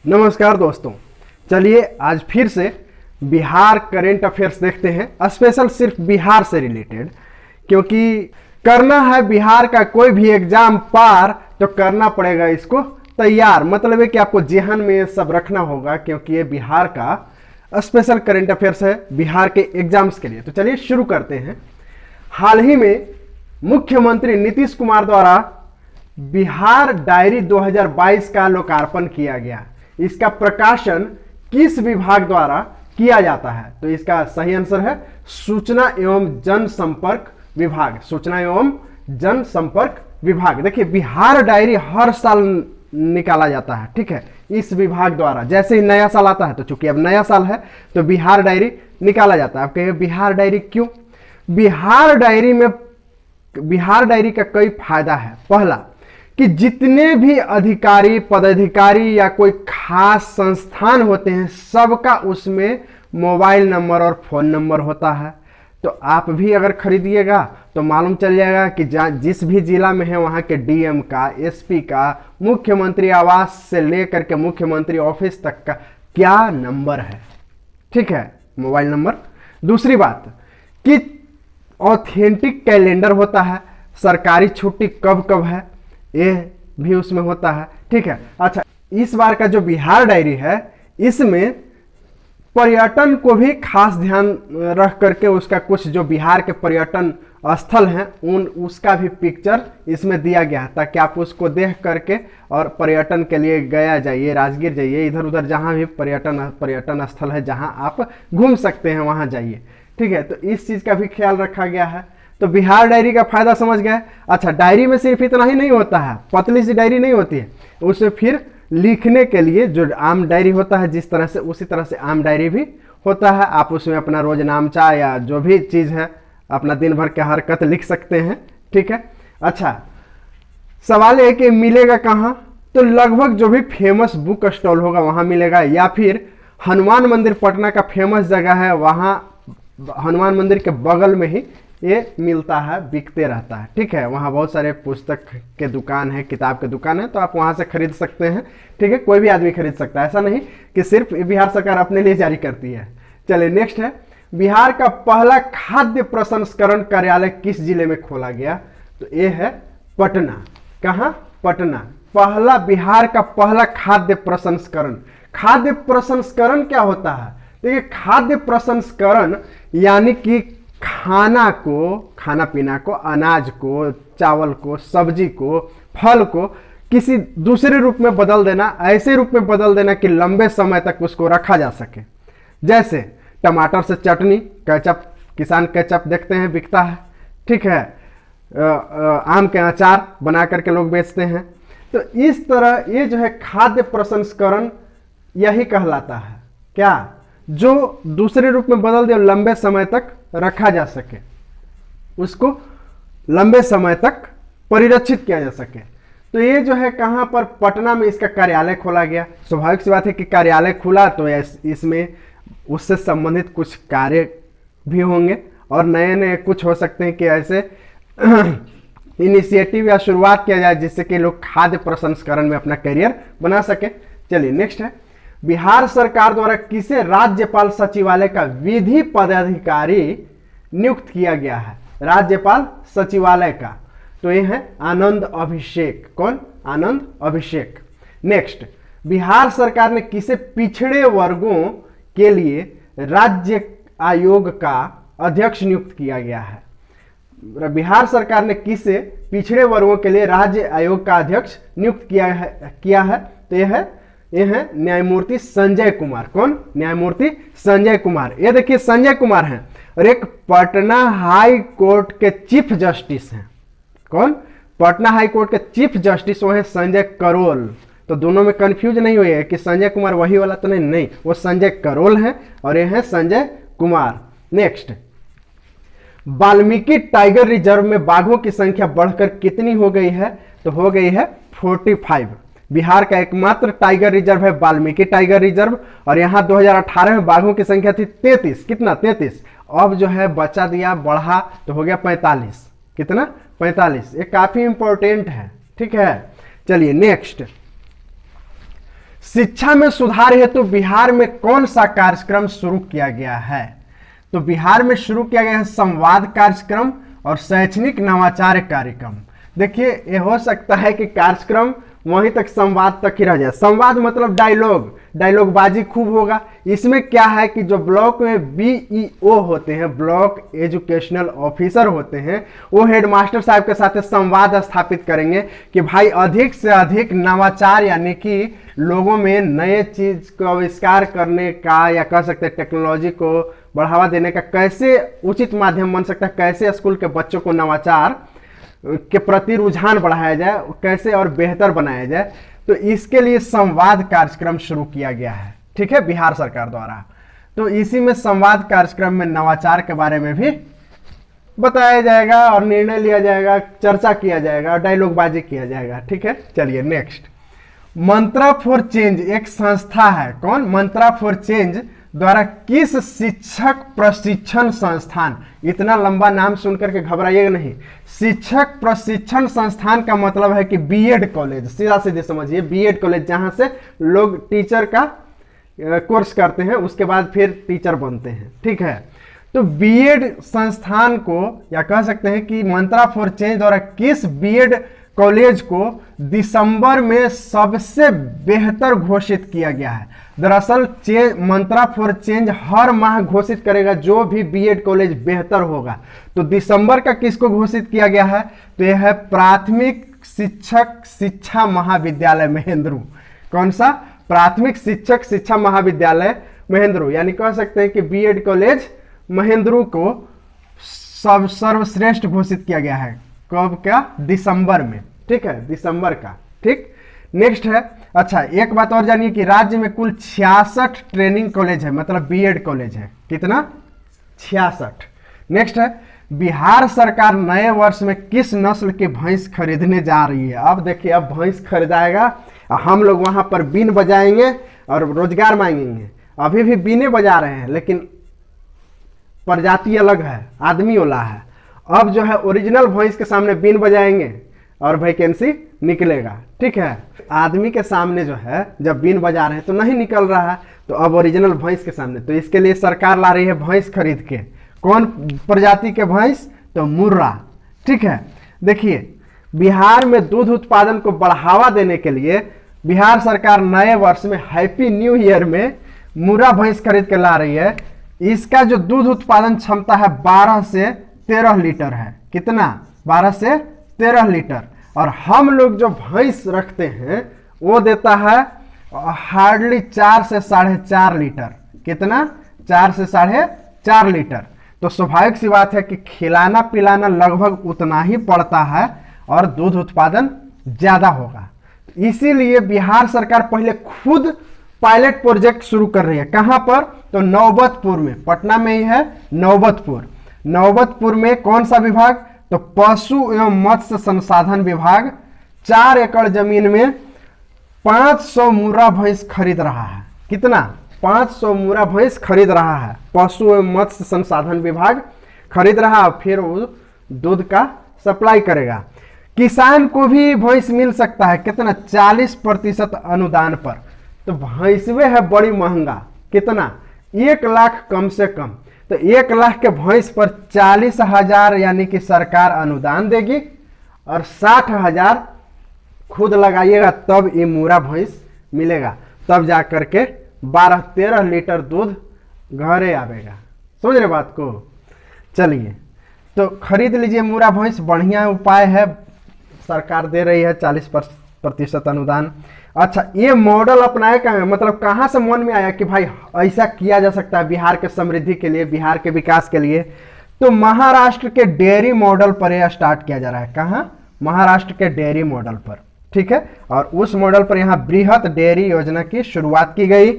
नमस्कार दोस्तों, चलिए आज फिर से बिहार करंट अफेयर्स देखते हैं। स्पेशल सिर्फ बिहार से रिलेटेड, क्योंकि करना है बिहार का कोई भी एग्जाम पार तो करना पड़ेगा इसको तैयार। मतलब है कि आपको जेहन में ये सब रखना होगा, क्योंकि ये बिहार का स्पेशल करंट अफेयर्स है बिहार के एग्जाम्स के लिए। तो चलिए शुरू करते हैं। हाल ही में मुख्यमंत्री नीतीश कुमार द्वारा बिहार डायरी 2022 का लोकार्पण किया गया। इसका प्रकाशन किस विभाग द्वारा किया जाता है? तो इसका सही आंसर है सूचना एवं जनसंपर्क विभाग। सूचना एवं जनसंपर्क विभाग। देखिए, बिहार डायरी हर साल निकाला जाता है, ठीक है, इस विभाग द्वारा। जैसे ही नया साल आता है, तो चूंकि अब नया साल है तो बिहार डायरी निकाला जाता है। आप कहिए बिहार डायरी क्यों? बिहार डायरी का कई फायदा है। पहला कि जितने भी अधिकारी, पदाधिकारी या कोई खास संस्थान होते हैं, सबका उसमें मोबाइल नंबर और फोन नंबर होता है। तो आप भी अगर खरीदिएगा तो मालूम चल जाएगा कि जिस भी जिला में है वहाँ के डीएम का, एसपी का, मुख्यमंत्री आवास से लेकर के मुख्यमंत्री ऑफिस तक का क्या नंबर है, ठीक है, मोबाइल नंबर। दूसरी बात कि ऑथेंटिक कैलेंडर होता है, सरकारी छुट्टी कब कब है ये भी उसमें होता है, ठीक है। अच्छा, इस बार का जो बिहार डायरी है, इसमें पर्यटन को भी खास ध्यान रख करके उसका कुछ जो बिहार के पर्यटन स्थल हैं उसका भी पिक्चर इसमें दिया गया है, ताकि आप उसको देख करके और पर्यटन के लिए गया जाइए, राजगीर जाइए, इधर उधर जहां भी पर्यटन स्थल है जहां आप घूम सकते हैं वहां जाइए, ठीक है। तो इस चीज का भी ख्याल रखा गया है। तो बिहार डायरी का फायदा समझ गए। अच्छा, डायरी में सिर्फ इतना ही नहीं होता है, पतली सी डायरी नहीं होती है, उसे फिर लिखने के लिए जो आम डायरी होता है जिस तरह से, उसी तरह से आम डायरी भी होता है। आप उसमें अपना रोज नामचा या जो भी चीज है, अपना दिन भर की हरकत लिख सकते हैं, ठीक है। अच्छा, सवाल है कि मिलेगा कहाँ? तो लगभग जो भी फेमस बुक स्टॉल होगा वहां मिलेगा, या फिर हनुमान मंदिर पटना का फेमस जगह है, वहां हनुमान मंदिर के बगल में ही ये मिलता है, बिकते रहता है, ठीक है। वहाँ बहुत सारे पुस्तक के दुकान है, किताब के दुकान है, तो आप वहाँ से खरीद सकते हैं, ठीक है। कोई भी आदमी खरीद सकता है, ऐसा नहीं कि सिर्फ बिहार सरकार अपने लिए जारी करती है। चलिए नेक्स्ट है, बिहार का पहला खाद्य प्रसंस्करण कार्यालय किस जिले में खोला गया? तो ये है पटना। कहाँ? पटना। बिहार का पहला खाद्य प्रसंस्करण। खाद्य प्रसंस्करण क्या होता है? देखिए, खाद्य प्रसंस्करण यानी कि खाना पीना को, अनाज को, चावल को, सब्जी को, फल को किसी दूसरे रूप में बदल देना, ऐसे रूप में बदल देना कि लंबे समय तक उसको रखा जा सके। जैसे टमाटर से चटनी, केचप, किसान केचप देखते हैं बिकता है, ठीक है। आम के अचार बना करके लोग बेचते हैं। तो इस तरह ये जो है खाद्य प्रसंस्करण यही कहलाता है। क्या? जो दूसरे रूप में बदल दे, लंबे समय तक रखा जा सके, उसको लंबे समय तक परिरक्षित किया जा सके। तो ये जो है कहां पर? पटना में इसका कार्यालय खोला गया। स्वाभाविक सी बात है कि कार्यालय खुला तो इसमें उससे संबंधित कुछ कार्य भी होंगे और नए नए कुछ हो सकते हैं कि ऐसे इनिशिएटिव या शुरुआत किया जाए जिससे कि लोग खाद्य प्रसंस्करण में अपना करियर बना सके। चलिए नेक्स्ट है, बिहार सरकार द्वारा किसे राज्यपाल सचिवालय का विधि पदाधिकारी नियुक्त किया गया है? राज्यपाल सचिवालय का, तो ये है आनंद अभिषेक। कौन? आनंद अभिषेक। नेक्स्ट, बिहार सरकार ने किसे पिछड़े वर्गों के लिए राज्य आयोग का अध्यक्ष नियुक्त किया गया है? बिहार सरकार ने किसे पिछड़े वर्गों के लिए राज्य आयोग का अध्यक्ष नियुक्त किया है? तो ये है न्यायमूर्ति संजय कुमार। कौन? न्यायमूर्ति संजय कुमार। ये देखिए संजय कुमार हैं और एक पटना हाई कोर्ट के चीफ जस्टिस हैं। कौन? पटना हाई कोर्ट के चीफ जस्टिस वो है संजय करोल। तो दोनों में कंफ्यूज नहीं हुई है कि संजय कुमार वही वाला तो नहीं, वो संजय करोल हैं और ये है Sanjay Kumar. Next, Valmiki tiger reserve में बाघों की संख्या बढ़कर कितनी हो गई है? तो हो गई है 45। बिहार का एकमात्र टाइगर रिजर्व है वाल्मीकि टाइगर रिजर्व, और यहाँ 2018 में बाघों की संख्या थी 33। कितना? 33। अब जो है बचा दिया, बढ़ा तो हो गया 45। कितना? 45। ये काफी इंपॉर्टेंट है, ठीक है। चलिए नेक्स्ट, शिक्षा में सुधार हेतु बिहार में कौन सा कार्यक्रम शुरू किया गया है? तो बिहार में शुरू किया गया है संवाद कार्यक्रम और शैक्षणिक नवाचार कार्यक्रम। देखिए, ये हो सकता है कि कार्यक्रम वहीं तक संवाद तक ही रह जाए। संवाद मतलब डायलॉग बाजी खूब होगा। इसमें क्या है कि जो ब्लॉक में बीईओ होते हैं, ब्लॉक एजुकेशनल ऑफिसर होते हैं, वो हेडमास्टर साहब के साथ संवाद स्थापित करेंगे कि भाई अधिक से अधिक नवाचार, यानी कि लोगों में नए चीज को आविष्कार करने का, या कह सकते हैं टेक्नोलॉजी को बढ़ावा देने का कैसे उचित माध्यम बन सकता है, कैसे स्कूल के बच्चों को नवाचार के प्रति रुझान बढ़ाया जाए, कैसे और बेहतर बनाया जाए। तो इसके लिए संवाद कार्यक्रम शुरू किया गया है, ठीक है, बिहार सरकार द्वारा। तो इसी में संवाद कार्यक्रम में नवाचार के बारे में भी बताया जाएगा और निर्णय लिया जाएगा, चर्चा किया जाएगा और डायलॉग बाजी किया जाएगा, ठीक है। चलिए नेक्स्ट, मंत्रा फॉर चेंज एक संस्था है। कौन? मंत्रा फॉर चेंज द्वारा किस शिक्षक प्रशिक्षण संस्थान, इतना लंबा नाम सुनकर के घबराइएगा नहीं। शिक्षक प्रशिक्षण संस्थान का मतलब है कि बीएड कॉलेज, सीधा सीधे समझिए, बीएड कॉलेज, जहां से लोग टीचर का कोर्स करते हैं, उसके बाद फिर टीचर बनते हैं, ठीक है। तो बीएड संस्थान को, या कह सकते हैं कि मंत्रा फॉर चेंज द्वारा किस बीएड कॉलेज को दिसंबर में सबसे बेहतर घोषित किया गया है। दरअसल मंत्रा फॉर चेंज हर माह घोषित करेगा जो भी बीएड कॉलेज बेहतर होगा। तो दिसंबर का किसको घोषित किया गया है? तो यह है प्राथमिक शिक्षक शिक्षा महाविद्यालय महेंद्रू। कौन सा? प्राथमिक शिक्षक शिक्षा महाविद्यालय महेंद्रू, यानी कह सकते हैं कि बीएड कॉलेज महेंद्रू को सर्वश्रेष्ठ घोषित किया गया है। कब का? दिसंबर में, ठीक है, दिसंबर का, ठीक। नेक्स्ट है, अच्छा एक बात और जानिए कि राज्य में कुल 66 ट्रेनिंग कॉलेज है, मतलब बीएड कॉलेज है। कितना? 66। नेक्स्ट है, बिहार सरकार नए वर्ष में किस नस्ल के भैंस खरीदने जा रही है? अब देखिए, अब भैंस खरीदाएगा, हम लोग वहां पर बीन बजाएंगे और रोजगार मांगेंगे। अभी भी बीने बजा रहे हैं, लेकिन प्रजाति अलग है, आदमी वाला है। अब जो है ओरिजिनल भैंस के सामने बीन बजाएंगे और वैकेंसी निकलेगा, ठीक है। आदमी के सामने जो है जब बीन बजा रहे हैं तो नहीं निकल रहा है, तो अब ओरिजिनल भैंस के सामने, तो इसके लिए सरकार ला रही है भैंस खरीद के। कौन प्रजाति के भैंस? तो मुर्रा, ठीक है। देखिए, बिहार में दूध उत्पादन को बढ़ावा देने के लिए बिहार सरकार नए वर्ष में हैप्पी न्यू ईयर में मुर्रा भैंस खरीद के ला रही है। इसका जो दूध उत्पादन क्षमता है 12 से 13 लीटर है। कितना? 12 से 13 लीटर। और हम लोग जो भैंस रखते हैं वो देता है हार्डली 4 से 4.5 लीटर। कितना? 4 से 4.5 लीटर। तो स्वाभाविक सी बात है कि खिलाना पिलाना लगभग उतना ही पड़ता है और दूध उत्पादन ज्यादा होगा। इसीलिए बिहार सरकार पहले खुद पायलट प्रोजेक्ट शुरू कर रही है। कहां पर? तो नौबतपुर में, पटना में ही है नौबतपुर। नौबतपुर में कौन सा विभाग? तो पशु एवं मत्स्य संसाधन विभाग 4 एकड़ जमीन में 500 मुर्रा भैंस खरीद रहा है। कितना? 500 मुर्रा भैंस खरीद रहा है। पशु एवं मत्स्य संसाधन विभाग खरीद रहा है, फिर वो दूध का सप्लाई करेगा। किसान को भी भैंस मिल सकता है। कितना? 40% अनुदान पर। तो भैंसवे है बड़ी महंगा। कितना? 1 लाख कम से कम। तो 1 लाख के भैंस पर 40,000 यानी कि सरकार अनुदान देगी और 60,000 खुद लगाइएगा, तब ये मुर्रा भैंस मिलेगा। तब जा करके 12-13 लीटर दूध घरे आवेगा। समझ रहे बात को? चलिए, तो खरीद लीजिए मुर्रा भैंस, बढ़िया उपाय है, सरकार दे रही है 40% अनुदान। अच्छा, ये मॉडल अपनाया कहाँ है? मतलब कहाँ से मन में आया कि भाई ऐसा किया जा सकता है बिहार के समृद्धि के लिए, बिहार के विकास के लिए? तो महाराष्ट्र के डेयरी मॉडल पर यह स्टार्ट किया जा रहा है। कहाँ? महाराष्ट्र के डेयरी मॉडल पर, ठीक है। और उस मॉडल पर यहाँ बृहत डेयरी योजना की शुरुआत की गई।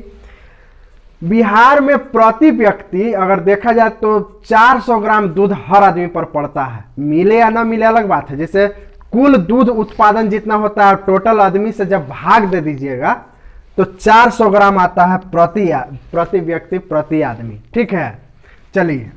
बिहार में प्रति व्यक्ति अगर देखा जाए तो 400 ग्राम दूध हर आदमी पर पड़ता है। मिले या ना मिले अलग बात है। जैसे कुल दूध उत्पादन जितना होता है टोटल आदमी से जब भाग दे दीजिएगा तो 400 ग्राम आता है प्रति व्यक्ति प्रति आदमी, ठीक है। चलिए,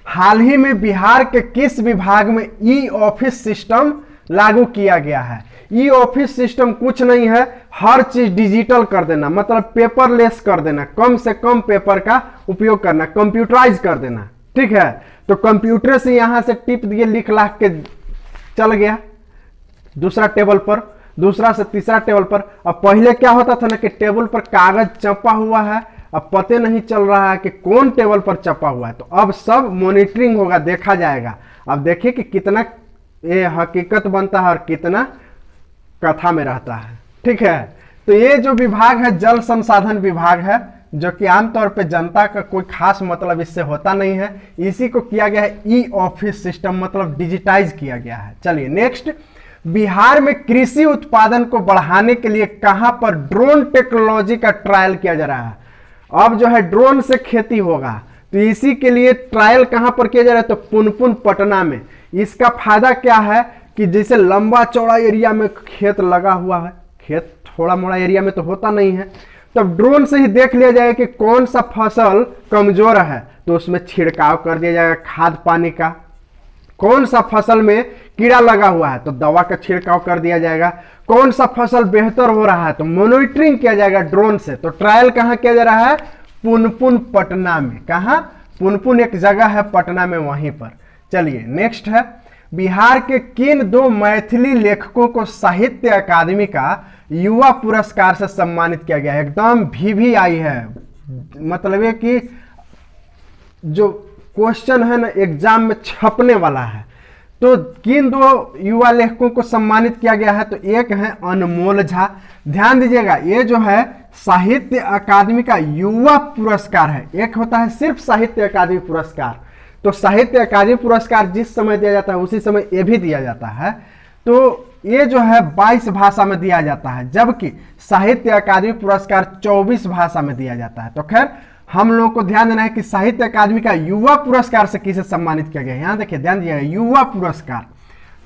हाल ही में बिहार के किस विभाग में ई ऑफिस सिस्टम लागू किया गया है। ई ऑफिस सिस्टम कुछ नहीं है, हर चीज डिजिटल कर देना, मतलब पेपरलेस कर देना, कम से कम पेपर का उपयोग करना, कंप्यूटराइज कर देना। ठीक है, तो कंप्यूटर से यहां से टिप दिए, लिख लाख के चल गया दूसरा टेबल पर, दूसरा से तीसरा टेबल पर। अब पहले क्या होता था ना कि टेबल पर कागज चपा हुआ है, अब पते नहीं चल रहा है कि कौन टेबल पर चपा हुआ है, तो अब सब मॉनिटरिंग होगा, देखा जाएगा। अब देखिए कि कितना ये हकीकत बनता है और कितना कथा में रहता है। ठीक है, तो ये जो विभाग है जल संसाधन विभाग है, जो कि आमतौर पे जनता का कोई खास मतलब इससे होता नहीं है, इसी को किया गया है ई ऑफिस सिस्टम, मतलब डिजिटाइज किया गया है। चलिए नेक्स्ट, बिहार में कृषि उत्पादन को बढ़ाने के लिए कहां पर ड्रोन टेक्नोलॉजी का ट्रायल किया जा रहा है। अब जो है ड्रोन से खेती होगा, तो इसी के लिए ट्रायल कहां पर किया जा रहा है, तो पुनपुन पटना में। इसका फायदा क्या है कि जैसे लंबा चौड़ा एरिया में खेत लगा हुआ है, खेत थोड़ा मोड़ा एरिया में तो होता नहीं है, तब ड्रोन से ही देख लिया जाएगा कि कौन सा फसल कमजोर है, तो उसमें छिड़काव कर दिया जाएगा खाद पानी का। कौन सा फसल में कीड़ा लगा हुआ है तो दवा का छिड़काव कर दिया जाएगा। कौन सा फसल बेहतर हो रहा है तो मॉनिटरिंग किया जाएगा ड्रोन से। तो ट्रायल कहां किया जा रहा है, पुनपुन पटना में। कहां, पुनपुन एक जगह है पटना में, वहीं पर। चलिए नेक्स्ट है, बिहार के किन दो मैथिली लेखकों को साहित्य अकादमी का युवा पुरस्कार से सम्मानित किया गया है। एकदम भी आई है, मतलब ये कि जो क्वेश्चन है ना एग्जाम में छपने वाला है। तो किन दो युवा लेखकों को सम्मानित किया गया है, तो एक है अनमोल झा। ध्यान दीजिएगा, ये जो है साहित्य अकादमी का युवा पुरस्कार है, एक होता है सिर्फ साहित्य अकादमी पुरस्कार। तो साहित्य अकादमी पुरस्कार जिस समय दिया जाता है उसी समय ये भी दिया जाता है। तो ये जो है 22 भाषा में दिया जाता है, जबकि साहित्य अकादमी पुरस्कार 24 भाषा में दिया जाता है। तो खैर हम लोगों को ध्यान देना है कि साहित्य अकादमी का युवा पुरस्कार से किसे सम्मानित किया गया। यहां देखिए, ध्यान दिया, युवा पुरस्कार।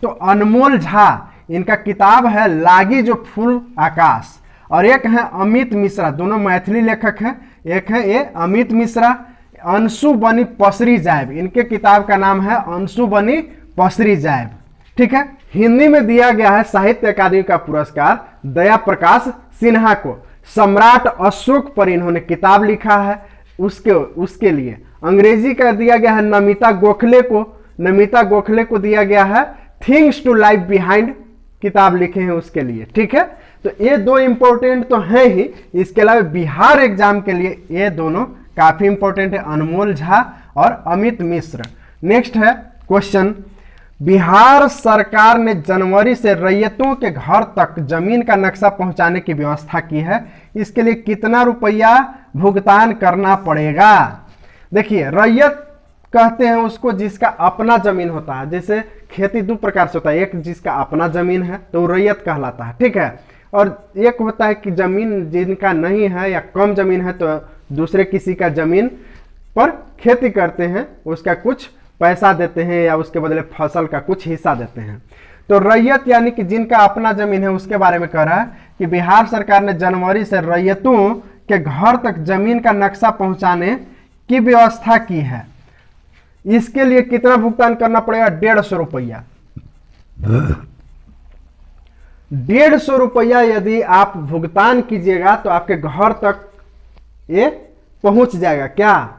तो अनमोल झा, इनका किताब है लागी जो फूल आकाश, और एक है अमित मिश्रा, दोनों मैथिली लेखक हैं। एक है ये अमित मिश्रा, अंशु बनी पसरी जायब, इनके किताब का नाम है अंशु बनी पसरी जायब। ठीक है, हिंदी में दिया गया है साहित्य अकादमी का पुरस्कार दया प्रकाश सिन्हा को। सम्राट अशोक पर इन्होंने किताब लिखा है, उसके लिए। अंग्रेजी का दिया गया है नमिता गोखले को, नमिता गोखले को दिया गया है थिंग्स टू लाइफ बिहाइंड, किताब लिखे हैं उसके लिए। ठीक है, तो ये दो इंपॉर्टेंट तो हैं ही, इसके अलावा बिहार एग्जाम के लिए ये दोनों काफी इंपॉर्टेंट है, अनमोल झा और अमित मिश्र। नेक्स्ट है क्वेश्चन, बिहार सरकार ने जनवरी से रैयतों के घर तक जमीन का नक्शा पहुंचाने की व्यवस्था की है, इसके लिए कितना रुपया भुगतान करना पड़ेगा। देखिए, रैयत कहते हैं उसको जिसका अपना जमीन होता है। जैसे खेती दो प्रकार से होता है, एक जिसका अपना जमीन है तो रैयत कहलाता है। ठीक है, और एक होता है कि जमीन जिनका नहीं है या कम जमीन है तो दूसरे किसी का जमीन पर खेती करते हैं, उसका कुछ पैसा देते हैं या उसके बदले फसल का कुछ हिस्सा देते हैं। तो रैयत यानी कि जिनका अपना जमीन है उसके बारे में कह रहा है कि बिहार सरकार ने जनवरी से रैयतों के घर तक जमीन का नक्शा पहुंचाने की व्यवस्था की है। इसके लिए कितना भुगतान करना पड़ेगा, 150 रुपया। 150 रुपया यदि आप भुगतान कीजिएगा तो आपके घर तक ये पहुंच जाएगा। क्या,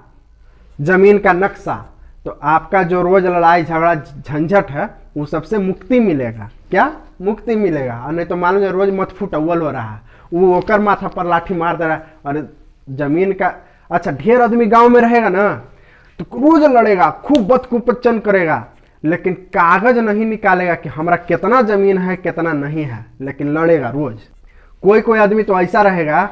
जमीन का नक्शा। तो आपका जो रोज लड़ाई झगड़ा झंझट है वो सबसे मुक्ति मिलेगा। क्या, मुक्ति मिलेगा। और नहीं तो मान लो रोज मत फुटअव्वल हो रहा है, वो ओकर माथा पर लाठी मार दे रहा है, और जमीन का, अच्छा ढेर आदमी गांव में रहेगा ना तो रोज लड़ेगा, खूब बदकुपचन करेगा, लेकिन कागज नहीं निकालेगा कि हमारा कितना जमीन है कितना नहीं है, लेकिन लड़ेगा रोज। कोई कोई आदमी तो ऐसा रहेगा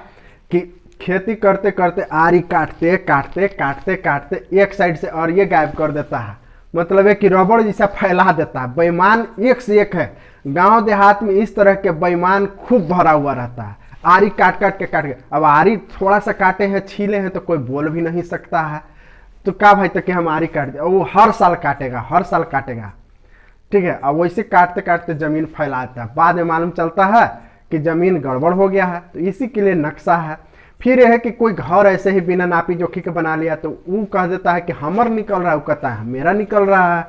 कि खेती करते करते आरी काटते काटते काटते काटते एक साइड से और ये गायब कर देता है, मतलब है कि रबड़ जैसा फैला देता है। बेईमान एक से एक है, गांव देहात में इस तरह के बेईमान खूब भरा हुआ रहता है। आरी काट काट के अब आरी थोड़ा सा काटे हैं, छीले हैं तो कोई बोल भी नहीं सकता है, तो क्या भाई तो कि हम आरी काट दे, वो हर साल काटेगा, हर साल काटेगा। ठीक है, अब वैसे काटते काटते जमीन फैलाता है, बाद में मालूम चलता है कि जमीन गड़बड़ हो गया है। तो इसी के लिए नक्शा है। फिर यह है कि कोई घर ऐसे ही बिना नापी जोखी के बना लिया तो वो कह देता है कि हमर निकल रहा है, वो कहता है मेरा निकल रहा है।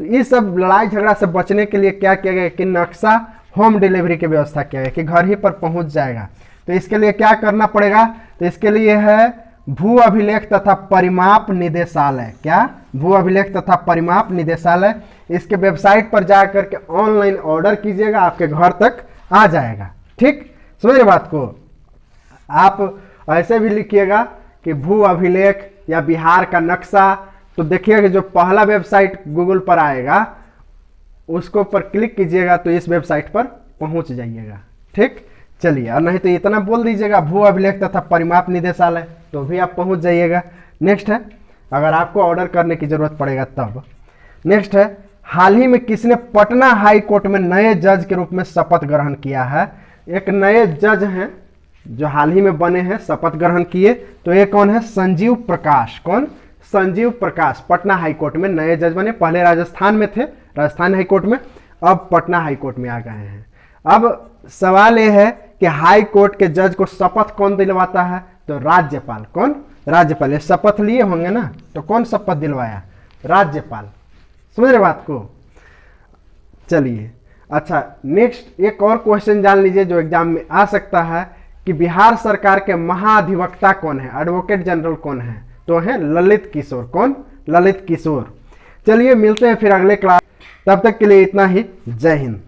तो ये सब लड़ाई झगड़ा से बचने के लिए क्या किया गया कि नक्शा होम डिलीवरी की व्यवस्था किया गया कि घर ही पर पहुंच जाएगा। तो इसके लिए क्या करना पड़ेगा, तो इसके लिए है भू अभिलेख तथा परिमाप निदेशालय। क्या? भू अभिलेख तथा परिमाप निदेशालय। इसके वेबसाइट पर जाकर के ऑनलाइन ऑर्डर कीजिएगा, आपके घर तक आ जाएगा। ठीक, समझ रहे बात को। आप ऐसे भी लिखिएगा कि भू अभिलेख या बिहार का नक्शा, तो देखिएगा कि जो पहला वेबसाइट गूगल पर आएगा उसको पर क्लिक कीजिएगा तो इस वेबसाइट पर पहुंच जाइएगा। ठीक, चलिए, और नहीं तो इतना बोल दीजिएगा भू अभिलेख तथा परिमाप निदेशालय, तो भी आप पहुंच जाइएगा। नेक्स्ट है, अगर आपको ऑर्डर करने की जरूरत पड़ेगा तब। नेक्स्ट है, हाल ही में किसने पटना हाई कोर्ट में नए जज के रूप में शपथ ग्रहण किया है। एक नए जज हैं जो हाल ही में बने हैं, शपथ ग्रहण किए, तो ये कौन है? संजीव प्रकाश। कौन? संजीव प्रकाश पटना हाई कोर्ट में नए जज बने। पहले राजस्थान में थे, राजस्थान हाई कोर्ट में, अब पटना हाई कोर्ट में आ गए हैं। अब सवाल यह है कि हाई कोर्ट के जज को शपथ कौन दिलवाता है, तो राज्यपाल। कौन? राज्यपाल। ये शपथ लिए होंगे ना, तो कौन शपथ दिलवाया? राज्यपाल। समझ रहे बात को। चलिए, अच्छा, नेक्स्ट एक और क्वेश्चन जान लीजिए जो एग्जाम में आ सकता है कि बिहार सरकार के महाधिवक्ता कौन है, एडवोकेट जनरल कौन है, तो है ललित किशोर। कौन? ललित किशोर। चलिए, मिलते हैं फिर अगले क्लास, तब तक के लिए इतना ही। जय हिंद।